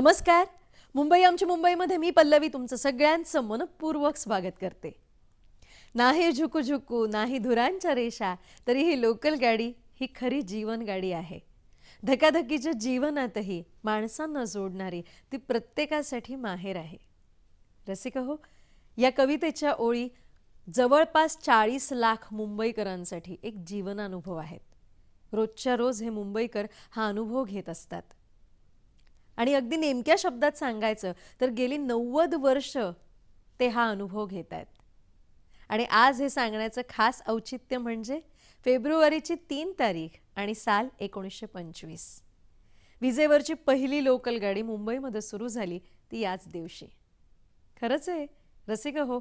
नमस्कार. मुंबई आमची मुंबईमध्ये मी पल्लवी तुमचं सगळ्यांचं मनपूर्वक स्वागत करते. नाही झुकू झुकू नाही धुरांच्या रेषा तरी ही लोकल गाडी ही खरी जीवन गाडी आहे. धकाधकीच्या जीवनातही माणसांना जोडणारी ती प्रत्येकासाठी माहेर आहे. रसिक हो, या कवितेच्या ओळी जवळपास 40 लाख मुंबईकरांसाठी एक जीवनानुभव आहेत. रोजच्या रोज हे मुंबईकर हा अनुभव घेत असतात. आणि अगदी नेमक्या शब्दात सांगायचं तर गेली 90 वर्ष ते हा अनुभव घेत आहेत. आणि आज हे सांगण्याचं खास औचित्य म्हणजे फेब्रुवारीची 3 तारीख आणि साल 1925. विजेवरची पहिली लोकल गाडी मुंबईमध्ये सुरू झाली ती याच दिवशी. खरंच आहे रसिक हो,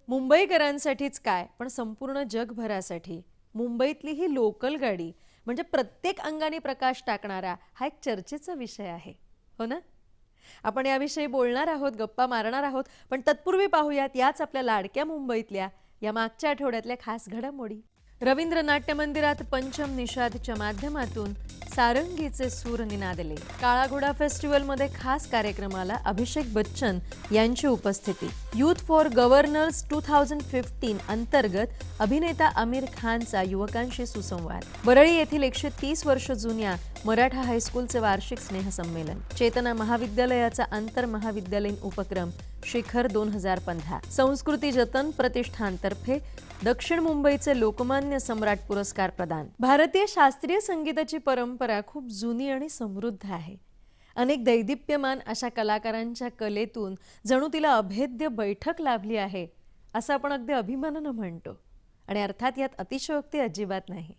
मुंबईकरांसाठीच काय पण संपूर्ण जगभरासाठी मुंबईतली ही लोकल गाडी म्हणजे प्रत्येक अंगाने प्रकाश टाकणारा हा एक चर्चेचा विषय आहे, हो ना? आपण याविषयी बोलणार आहोत, गप्पा मारणार आहोत, पण तत्पूर्वी पाहूयात याच आपल्या लाडक्या मुंबईतल्या या मागच्या आठवड्यातल्या खास घडामोडी. रवींद्र नाट्य मंदिरात पंचम निषादच्या माध्यमातून सारंगीचे सूर निनादले. काळा घोडा फेस्टिवलमध्ये खास कार्यक्रमाला अभिषेक बच्चन यांची उपस्थिती. यूथ फॉर गव्हर्नर्स 2015 अंतर्गत अभिनेता आमिर खानचा युवकांशी सुसंवाद. वरळी येथील 130 वर्ष जुन्या मराठा हायस्कूलचे वार्षिक स्नेहसंमेलन. चेतना महाविद्यालयाचा आंतर महाविद्यालयीन उपक्रम शिखर 2015. संस्कृती जतन प्रतिष्ठानतर्फे दक्षिण मुंबईचे लोकमान्य सम्राट पुरस्कार प्रदान. भारतीय शास्त्रीय संगीताची परंपरा खूप जुनी आणि समृद्ध आहे. अनेक दैदिप्यमान अशा कलाकारांच्या कलेतून जणू तिला अभेद्य बैठक लाभली आहे असं आपण अगदी अभिमानानं म्हणतो. आणि अर्थात यात अतिशयोक्ती अजिबात नाही.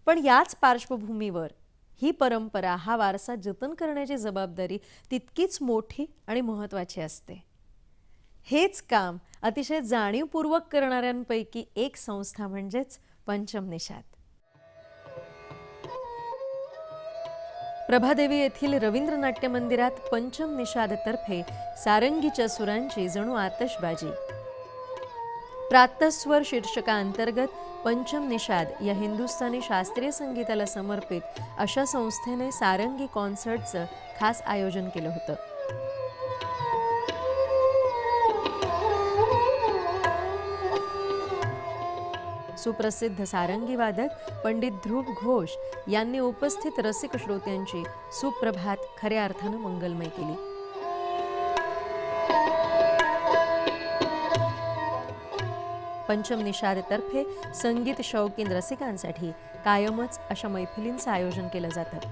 पण याच पार्श्वभूमीवर ही परंपरा, हा वारसा जतन करण्याची जबाबदारी तितकीच मोठी आणि महत्त्वाची असते. हेच काम अतिशय जाणीवपूर्वक करणाऱ्यांपैकी एक संस्था म्हणजेच पंचम निषाद. प्रभादेवी येथील रवींद्र नाट्य मंदिरात पंचम निषादतर्फे सारंगीच्या सुरांची जणू आतषबाजी. प्रातस्वर शीर्षकाअंतर्गत पंचम निषाद या हिंदुस्थानी शास्त्रीय संगीताला समर्पित अशा संस्थेने सारंगी कॉन्सर्टचं खास आयोजन केलं होतं. सुप्रसिद्ध सारंगी वादक पंडित ध्रुव घोष यांनी उपस्थित रसिक श्रोत्यांची सुप्रभात खऱ्या अर्थानं मंगलमय केली. पंचम निषादतर्फे संगीत शौकीन रसिकांसाठी कायमच अशा मैफिलींचं आयोजन केलं जातं.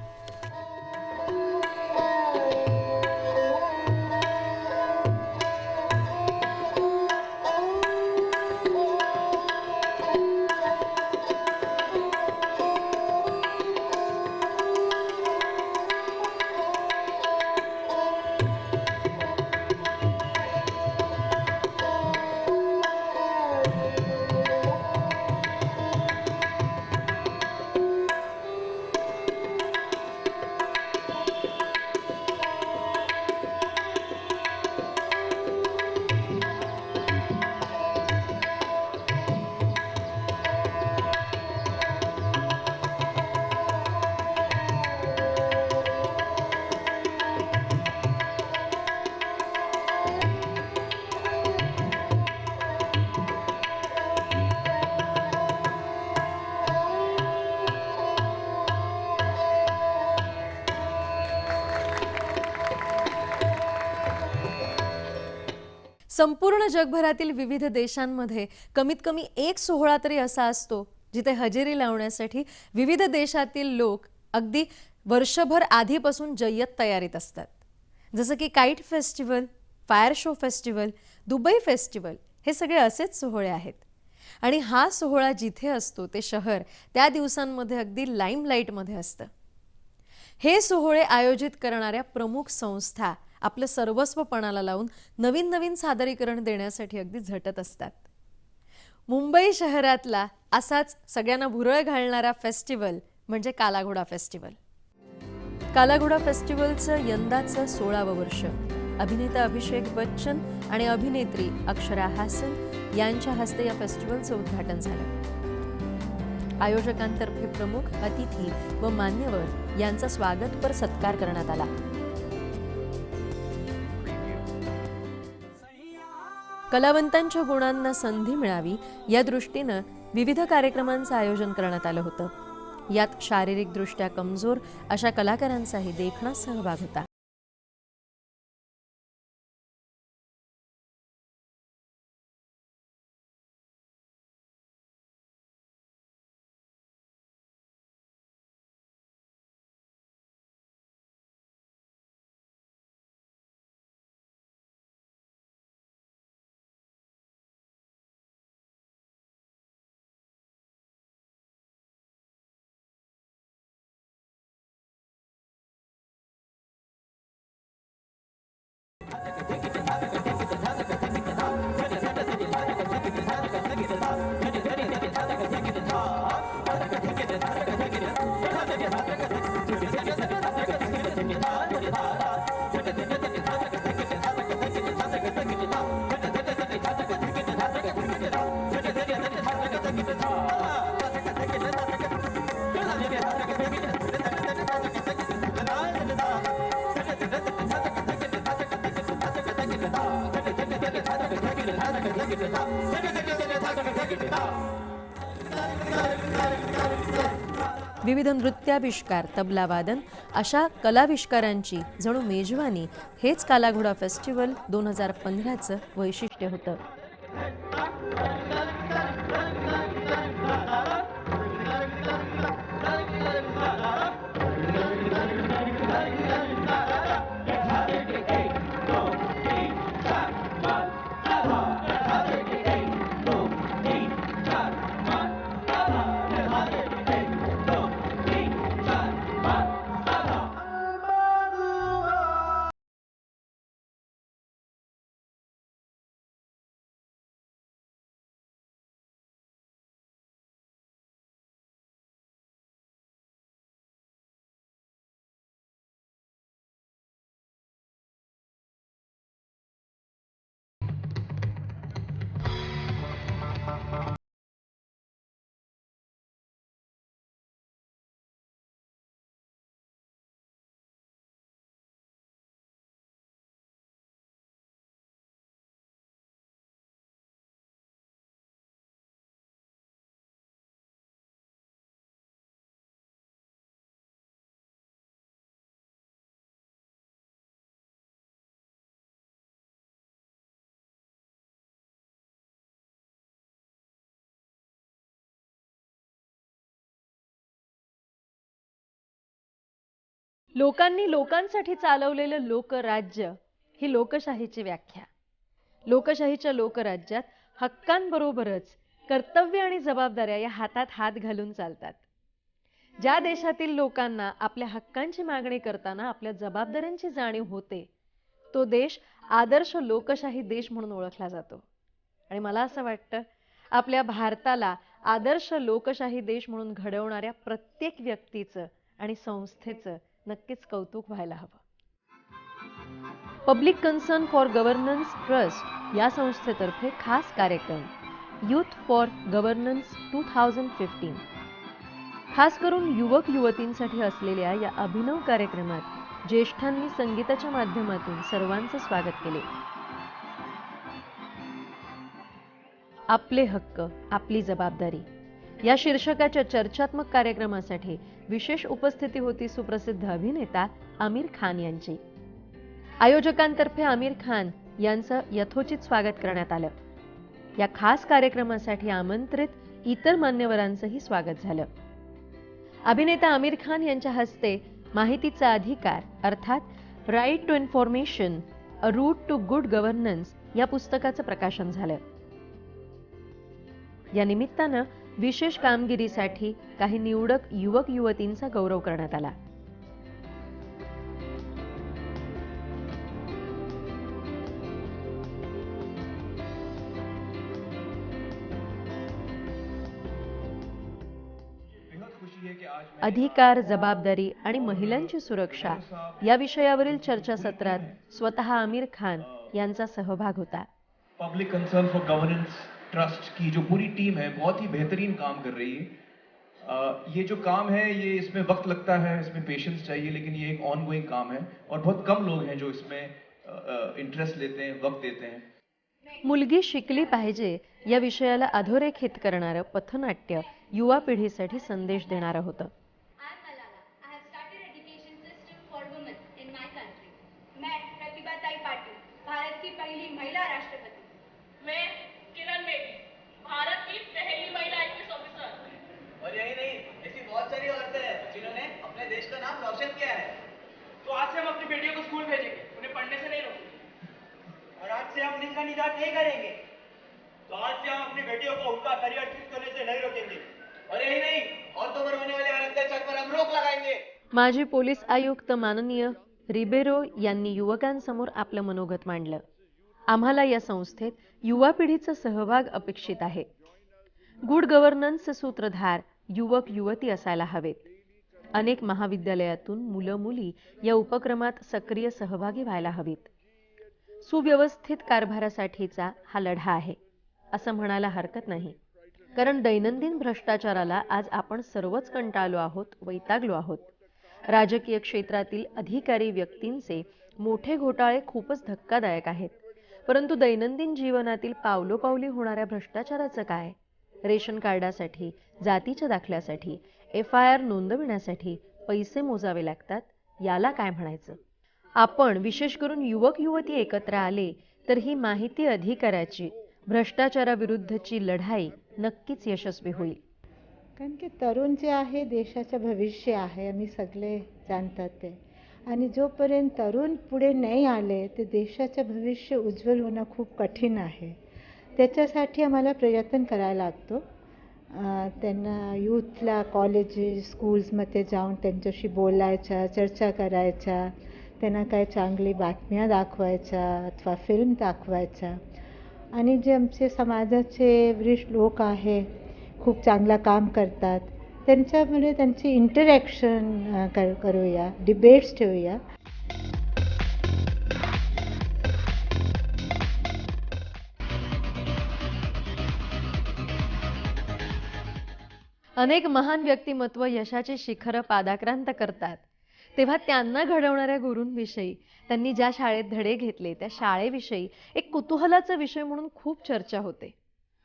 संपूर्ण जगभरातील विविध देशांमध्ये कमीत कमी एक सोहळा तरी असा असतो जिथे हजेरी लावण्यासाठी विविध देशातील लोक अगदी वर्षभर आधीपासून जय्यत तयारीत असतात. जसं की kite festival, fire show festival, Dubai festival हे सगळे असेच सोहळे आहेत. आणि हा सोहळा जिथे असतो ते शहर त्या दिवसांमध्ये अगदी लाईमलाईटमध्ये असतं. हे सोहळे आयोजित करणाऱ्या प्रमुख संस्था आपलं सर्वस्व पणाला लावून नवीन नवीन सादरीकरण देण्यासाठी अगदी झटत असतात. मुंबई शहरातला असाच सगळ्यांना भुरळ घालणारा फेस्टिवल म्हणजे काला घोडा फेस्टिवल. काला घोडा फेस्टिवलचं यंदाचं 16वं वर्ष. अभिनेता अभिषेक बच्चन आणि अभिनेत्री अक्षरा हासन यांच्या हस्ते या फेस्टिवलचं उद्घाटन झालं. आयोजकांतर्फे प्रमुख अतिथी व मान्यवर यांचा स्वागतपर सत्कार करण्यात आला. कलावंतांच्या गुणांना संधी मिळावी या दृष्टीनं विविध कार्यक्रमांचं आयोजन करण्यात आलं होतं. यात शारीरिकदृष्ट्या कमजोर अशा कलाकारांचाही देखणा सहभाग होता. विविध नृत्याविष्कार, तबला वादन अशा कलाविष्कारांची जणू मेजवानी हेच कालाघोडा फेस्टिवल 2015चं वैशिष्ट्य होतं. लोकांनी लोकांसाठी चालवलेलं लोकराज्य ही लोकशाहीची व्याख्या. लोकशाहीच्या लोकराज्यात हक्कांबरोबरच कर्तव्य आणि जबाबदाऱ्या या हातात हात घालून चालतात. ज्या देशातील लोकांना आपल्या हक्कांची मागणी करताना आपल्या जबाबदाऱ्यांची जाणीव होते, तो देश आदर्श लोकशाही देश म्हणून ओळखला जातो. आणि मला असं वाटतं, आपल्या भारताला आदर्श लोकशाही देश म्हणून घडवणाऱ्या प्रत्येक व्यक्तीचं आणि संस्थेचं नक्कीच कौतुक व्हायला हवं. Public concern for governance trust या संस्थेतर्फे खास कार्यक्रम यूथ फॉर गव्हर्नन्स 2015 खास करून युवक युवतींसाठी असलेल्या या अभिनव कार्यक्रमात ज्येष्ठांनी संगीताच्या माध्यमातून सर्वांचं स्वागत केले. आपले हक्क आपली जबाबदारी या शीर्षकाच्या चर्चात्मक कार्यक्रमासाठी विशेष उपस्थिती होती सुप्रसिद्ध अभिनेता आमिर खान यांची. आयोजकांतर्फे आमिर खान यांचं यथोचित स्वागत करण्यात आलं. या खास कार्यक्रमासाठी आमंत्रित इतर मान्यवरांचंही स्वागत झालं. अभिनेता आमिर खान यांच्या हस्ते माहितीचा अधिकार अर्थात right to information a route to good governance या पुस्तकाचं प्रकाशन झालं. या निमित्तानं विशेष कामगिरीसाठी काही निवडक युवक युवतींचा गौरव करण्यात आला. अधिकार, जबाबदारी आणि महिलांची सुरक्षा या विषयावरील चर्चासत्रात स्वतः आमिर खान यांचा सहभाग होता. Public concern for governance trust की जो पूरी टीम है बहुत ही बेहतरीन काम कर रही है. ये जो काम है ये इसमें वक्त लगता है, इसमें पेशेंस चाहिए, लेकिन ये एक ऑनगोइंग काम है और बहुत कम लोग हैं जो इसमें इंटरेस्ट लेते हैं, वक्त देते हैं. मुलगी शिकली पाहिजे या विषयाला अधोरेखित करणारं पथनाट्य युवा पिढीसाठी संदेश देणारं होतं. I'm Malala. I have started education system for women in my country. मैं प्रतिभा ताई पाटिल, भारत की पहली महिला राष्ट्रपति. मैं किरण बेदी, भारत की पहली महिला आईपीएस ऑफिसर. और यही नहीं, ऐसी बहुत सारी औरतें हैं जिन्होंने अपने देश का नाम रोशन किया है. तो आज से हम अपनी बेटियों को स्कूल भेजेंगे, उन्हें पढ़ने से नहीं रोकेंगे. और आज से हम लिंग का निजात नहीं करेंगे. तो आज से हम अपनी बेटियों को उनका करियर चूज करने से नहीं रोकेंगे. और यही नहीं, औरतों पर होने वाले अत्याचार पर हम रोक लगाएंगे. माजी पोलीस आयुक्त माननीय रिबेरो यांनी युवकांसमोर आपलं मनोगत मांडलं. आम्हाला या संस्थेत युवा पिढीचा सहभाग अपेक्षित आहे. गुड गव्हर्नन्स सूत्रधार युवक युवती असायला हवेत. अनेक महाविद्यालयातून मुलं मुली या उपक्रमात सक्रिय सहभागी व्हायला हवीत. सुव्यवस्थित कारभारासाठीचा हा लढा आहे असं म्हणायला हरकत नाही, कारण दैनंदिन भ्रष्टाचाराला आज आपण सर्वच कंटाळलो आहोत, वैतागलो आहोत. राजकीय क्षेत्रातील अधिकारी व्यक्तींचे मोठे घोटाळे खूपच धक्कादायक आहेत, परंतु दैनंदिन जीवनातील पावलोपावली होणाऱ्या भ्रष्टाचाराचं काय? रेशन कार्डासाठी, जातीच्या दाखल्यासाठी, FIR नोंदविण्यासाठी पैसे मोजावे लागतात, याला काय म्हणायचं? आपण विशेष करून युवक युवती एकत्र आले तर ही माहिती अधिकाराची भ्रष्टाचाराविरुद्धची लढाई नक्कीच यशस्वी होईल. कारण की तरुण जे आहे देशाचं भविष्य आहे, आम्ही सगळे जाणतात ते. आणि जोपर्यंत तरुण पुढे नाही आले ते देशाचं भविष्य उज्ज्वल होणं खूप कठीण आहे. त्याच्यासाठी आम्हाला प्रयत्न करायला लागतो. त्यांना यूथला कॉलेजेस स्कूल्समध्ये जाऊन त्यांच्याशी बोलायच्या, चर्चा करायच्या, त्यांना काय चांगली बातम्या दाखवायच्या अथवा फिल्म दाखवायच्या. आणि जे आमचे समाजाचे वरिष्ठ लोक आहे खूप चांगलं काम करतात त्यांच्यामुळे त्यांची इंटरॅक्शन करूया, डिबेट्स ठेवूया. अनेक महान व्यक्तिमत्व यशाची शिखरं पादाक्रांत करतात, तेव्हा त्यांना घडवणाऱ्या गुरूंविषयी, त्यांनी ज्या शाळेत धडे घेतले त्या शाळेविषयी एक कुतूहलाचा विषय म्हणून खूप चर्चा होते.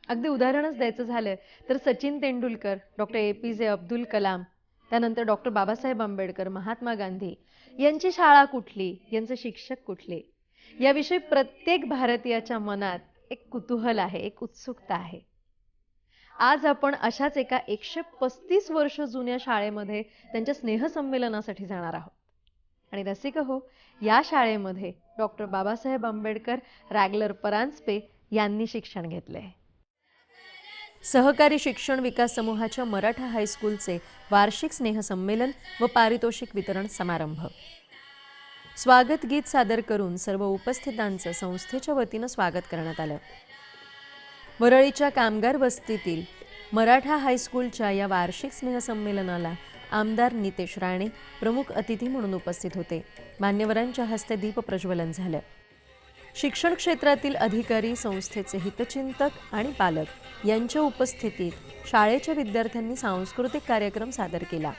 अगदी उदाहरणच द्यायचं झालं तर सचिन तेंडुलकर, डॉक्टर APJ अब्दुल कलाम, त्यानंतर डॉक्टर बाबासाहेब आंबेडकर, महात्मा गांधी यांची शाळा कुठली, यांचे शिक्षक कुठले, याविषयी प्रत्येक भारतीयाच्या मनात एक कुतूहल आहे, एक उत्सुकता आहे. आज आपण अशाच एका 135 वर्ष जुन्या शाळेमध्ये त्यांच्या स्नेहसंमेलनासाठी जाणार आहोत. आणि रसिक हो, या शाळेमध्ये डॉक्टर बाबासाहेब आंबेडकर रॅगलर परांजपे यांनी शिक्षण घेतले. सहकारी शिक्षण विकास समूहाच्या मराठा हायस्कूलचे वार्षिक स्नेहसंमेलन व पारितोषिक वितरण समारंभ. स्वागत गीत सादर करून सर्व उपस्थितांचं संस्थेच्या वतीनं स्वागत करण्यात आलं. वरळीच्या कामगार वस्तीतील मराठा हायस्कूलच्या या वार्षिक स्नेहसंमेलनाला आमदार नितेश राणे प्रमुख अतिथी म्हणून उपस्थित होते. मान्यवरांच्या हस्ते दीप प्रज्वलन झालं. शिक्षण क्षेत्रातील अधिकारी, संस्थेचे हितचिंतक आणि पालक यांच्या उपस्थितीत शाळेच्या विद्यार्थ्यांनी सांस्कृतिक कार्यक्रम सादर केला.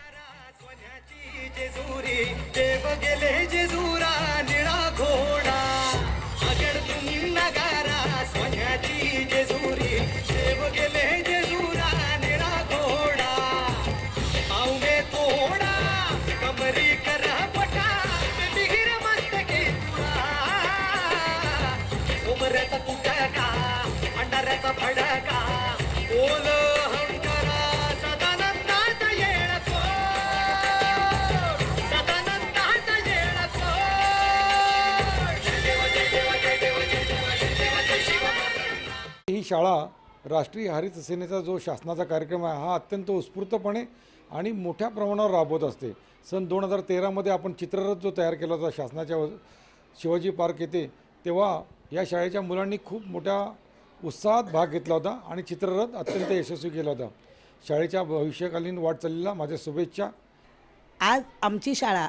ही शाळा राष्ट्रीय हरित सेनेचा जो शासनाचा कार्यक्रम आहे हा अत्यंत उत्स्फूर्तपणे आणि मोठ्या प्रमाणावर राबवत असते. सन 2013मध्ये आपण चित्ररथ जो तयार केला होता शासनाच्या शिवाजी पार्क येथे, तेव्हा या शाळेच्या मुलांनी खूप मोठ्या उत्साहात भाग घेतला होता आणि चित्ररथ अत्यंत यशस्वी केला होता. शाळेच्या भविष्यकालीन वाटचालीला माझ्या शुभेच्छा. आज आमची शाळा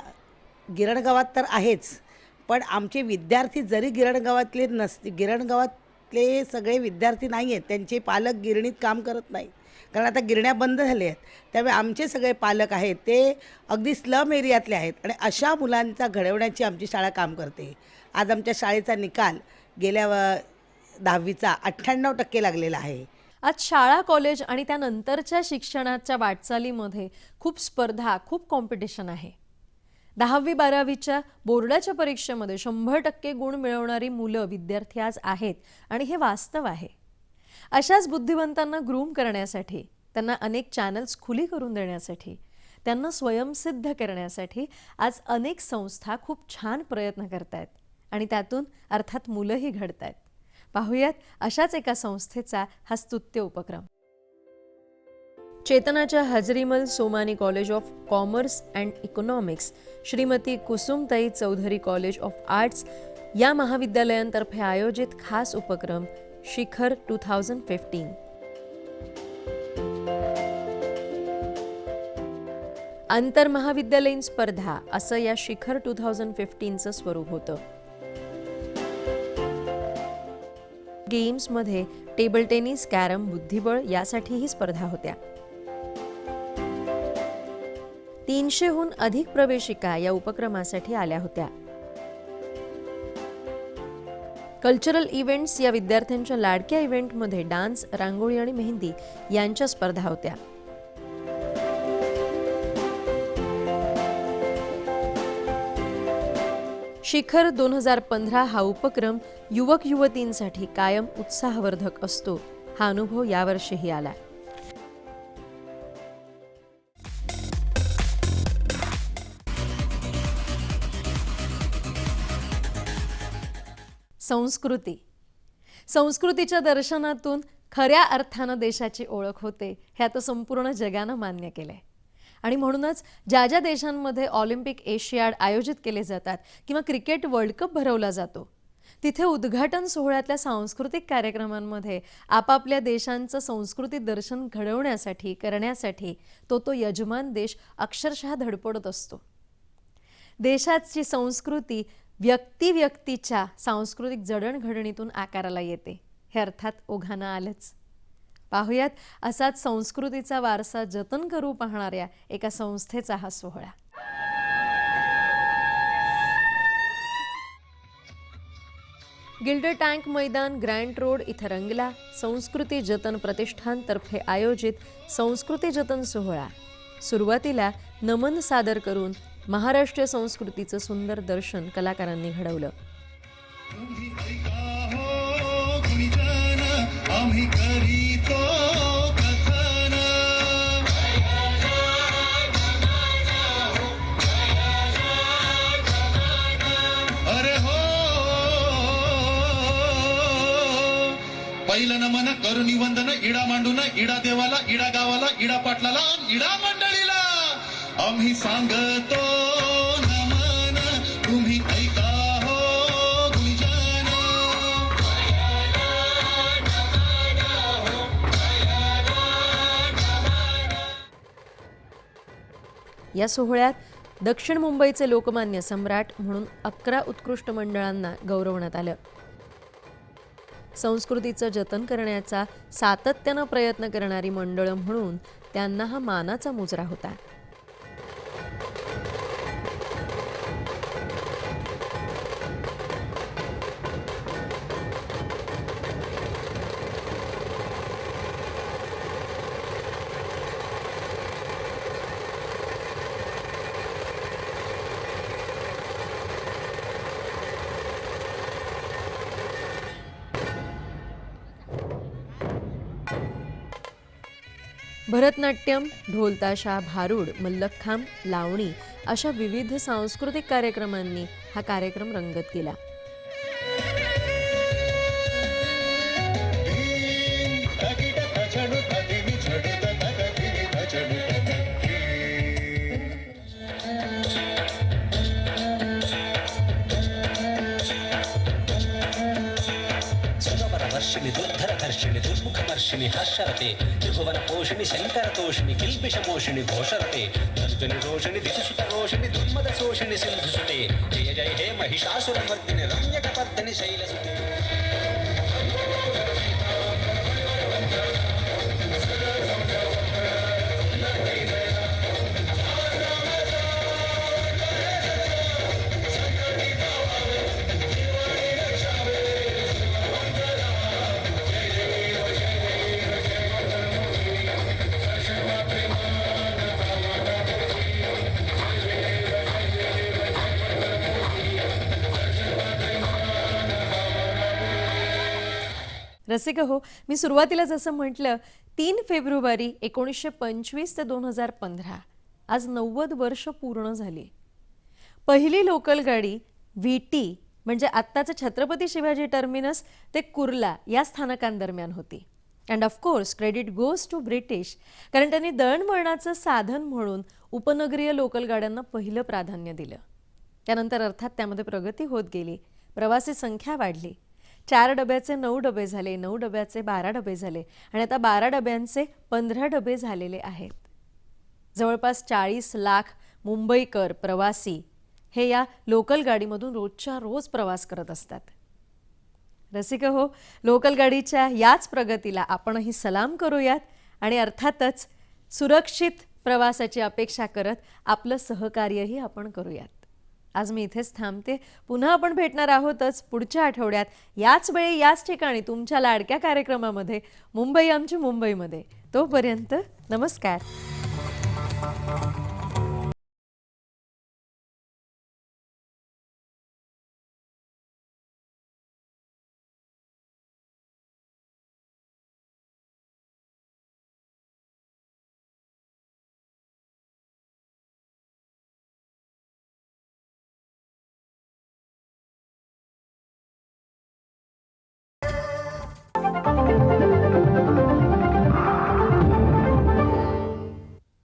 गिरणगावात तर आहेच, पण आमचे विद्यार्थी जरी गिरणगावातले सगळे विद्यार्थी नाही आहेत, त्यांचे पालक गिरणीत काम करत नाहीत, कारण आता गिरण्या बंद झाल्या आहेत. त्यामुळे आमचे सगळे पालक आहेत ते अगदी स्लम एरियातले आहेत आणि अशा मुलांचा घडवण्याची आमची शाळा काम करते. आज आमच्या शाळेचा निकाल गेल्या 10वीचा 98% लागलेला आहे. आज शाळा कॉलेज आणि त्यानंतरच्या शिक्षणाच्या वाटचालीमध्ये खूप स्पर्धा, खूप कॉम्पिटिशन आहे. 10वी 12वीच्या बोर्डाच्या परीक्षेमध्ये 100% गुण मिळवणारी मुलं विद्यार्थी आज आहेत आणि हे वास्तव आहे. अशाच बुद्धिवंतांना ग्रूम करण्यासाठी, त्यांना अनेक चॅनल्स खुली करून देण्यासाठी, त्यांना स्वयंसिद्ध करण्यासाठी आज अनेक संस्था खूप छान प्रयत्न करतायत आणि त्यातून अर्थात मुलंही घडतायत. पाहूयात अशाच एका संस्थेचा हा स्तुत्य उपक्रम. चेतनाच्या Hazarimal Somani college of commerce and economics, Shrimati Kusumtai Chaudhari college of arts या महाविद्यालयांतर्फे आयोजित खास उपक्रम शिखर 2015. आंतरमहाविद्यालयीन स्पर्धा असं या शिखर 2015चं स्वरूप होतं. गेम्समध्ये टेबल टेनिस, कॅरम, बुद्धिबळ यासाठी ही स्पर्धा होत्या. 300हून अधिक प्रवेशिका या उपक्रमासाठी आल्या होत्या. कल्चरल इव्हेंट्स या विद्यार्थ्यांच्या लाडक्या इव्हेंटमध्ये डान्स, रांगोळी आणि मेहंदी यांच्या स्पर्धा होत्या. शिखर 2015 हा उपक्रम युवक युवतींसाठी कायम उत्साहवर्धक असतो. हा अनुभव यावर्षीही आला. संस्कृती. संस्कृतीच्या दर्शनातून खऱ्या अर्थानं देशाची ओळख होते हे आता संपूर्ण जगानं मान्य केलंय. आणि म्हणूनच ज्या ज्या देशांमध्ये ऑलिम्पिक, एशियाड आयोजित केले जातात किंवा क्रिकेट वर्ल्ड कप भरवला जातो, तिथे उद्घाटन सोहळ्यातल्या सांस्कृतिक कार्यक्रमांमध्ये आपापल्या देशांचं संस्कृती दर्शन घडवण्यासाठी करण्यासाठी तो यजमान देश अक्षरशः धडपडत असतो. देशाची संस्कृती व्यक्तीच्या सांस्कृतिक जडणघडणीतून आकाराला येते हे अर्थात ओघानं आलंच. पाहुयात असाच संस्कृतीचा वारसा जतन करू पाहणाऱ्या एका संस्थेचा हा सोहळा. गिल्डर टँक मैदान, ग्रँट रोड इथं रंगला संस्कृती जतन प्रतिष्ठानतर्फे आयोजित संस्कृती जतन सोहळा. सुरुवातीला नमन सादर करून महाराष्ट्रीय संस्कृतीचं सुंदर दर्शन कलाकारांनी घडवलं. पहिलं नमन करुणी वंदन, इडा मांडून इडा देवाला, इडा गावाला, इडा पाटलाला, इडा मंडळीला आम्ही सांगतो नमन, तुम्ही ऐका हो गुंजन. या सोहळ्यात दक्षिण मुंबईचे लोकमान्य सम्राट म्हणून 11 उत्कृष्ट मंडळांना गौरवण्यात आलं. संस्कृतीचं जतन करण्याचा सातत्यानं प्रयत्न करणारी मंडळं म्हणून त्यांना हा मानाचा मुजरा होता. भरतनाट्यम, ढोलताशा, भारूड, मल्लखांब, लावणी अशा विविध सांस्कृतिक कार्यक्रमांनी हा कार्यक्रम रंगत गेला. वर्षिणि दुर्धरधर्षिणि दुर्मुखवर्षिणि हर्षरते त्रिभुवन पोषिणि शङ्करतोषिणि किल्बिषमोषिणि घोषरते तर्जनि रोषिणि दिशुसुतरोषिणि दुर्मदशोषिणि सिन्धुसुते जय जय हे महिषासुरमर्दिनि रम्यकपर्दिनि शैलसुते. रसिक हो, मी सुरुवातीला जसं म्हटलं 3 फेब्रुवारी 1925 ते 2015 आज 90 वर्ष पूर्ण झाली. पहिली लोकल गाडी VT म्हणजे आत्ताचं छत्रपती शिवाजी टर्मिनस ते कुर्ला या स्थानकांदरम्यान होती. And of course credit goes to British, कारण त्यांनी दळणवळणाचं साधन म्हणून उपनगरीय लोकल गाड्यांना पहिलं प्राधान्य दिलं. त्यानंतर अर्थात त्यामध्ये प्रगती होत गेली, प्रवासी संख्या वाढली. 4 डब्याचे 9 डबे झाले, 9 डब्याचे 12 डबे झाले आणि आता 12 डब्यांचे 15 डबे झालेले आहेत. जवळपास 40 लाख मुंबईकर प्रवासी हे या लोकल गाडीमधून रोजच्या रोज प्रवास करत असतात. रसिक हो, लोकल गाडीच्या याच प्रगतीला आपणही सलाम करूयात आणि अर्थातच सुरक्षित प्रवासाची अपेक्षा करत आपलं सहकार्यही आपण करूयात. आज मी इथेच थांबते. पुन्हा आपण भेटणार आहोतच पुढच्या आठवड्यात याच वेळी याच ठिकाणी तुमच्या लाडक्या कार्यक्रमामध्ये मुंबई आमची मुंबईमध्ये. तोपर्यंत नमस्कार.